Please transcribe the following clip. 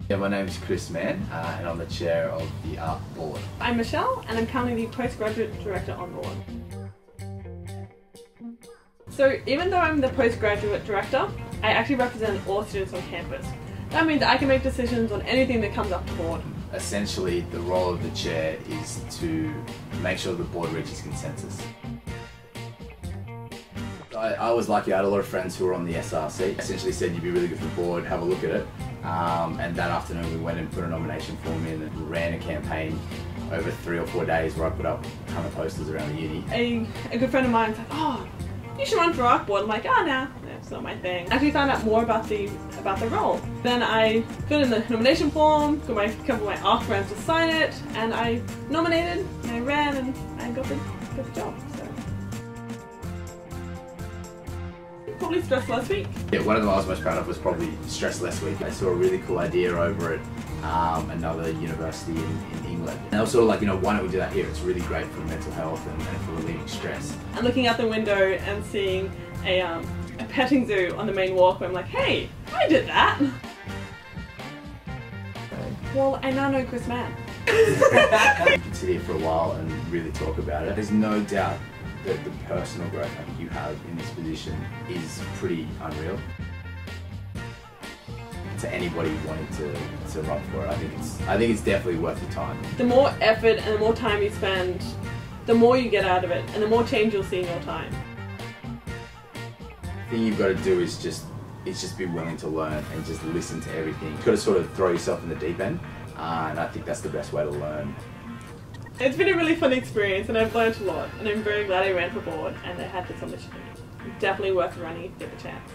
Yeah, my name's Chris Mann, and I'm the chair of the ARC board. I'm Michelle, and I'm currently the postgraduate director on board. So even though I'm the postgraduate director, I actually represent all students on campus. That means I can make decisions on anything that comes up to board. Essentially, the role of the chair is to make sure the board reaches consensus. I was lucky, I had a lot of friends who were on the SRC. Essentially said you'd be really good for the board, have a look at it. And that afternoon we went and put a nomination form in and ran a campaign over 3 or 4 days where I put up a ton of posters around the uni. A good friend of mine was like, oh, you should run for ARC board. I'm like, oh no, that's not my thing. I actually found out more about the role. Then I filled in the nomination form, got a couple of my ARC friends to sign it, and I nominated, and I ran, and I got the job. So. Probably Stress Less Week. Yeah, one of them I was most proud of was probably Stress Less Week. I saw a really cool idea over at another university in England. And I was sort of like, you know, why don't we do that here? It's really great for mental health and for relieving stress. And looking out the window and seeing a petting zoo on the main walkway, I'm like, hey, I did that! Well, I now know Chris Mann. You can sit here for a while and really talk about it. There's no doubt that the personal growth I think you have in this position is pretty unreal. To anybody wanting to run for it, I think it's definitely worth your time. The more effort and the more time you spend, the more you get out of it, and the more change you'll see in your time. The thing you've got to do is just be willing to learn and just listen to everything. You've got to sort of throw yourself in the deep end, and I think that's the best way to learn. It's been a really fun experience, and I've learned a lot, and I'm very glad I ran for board and I had this opportunity. Definitely worth running if you get the chance.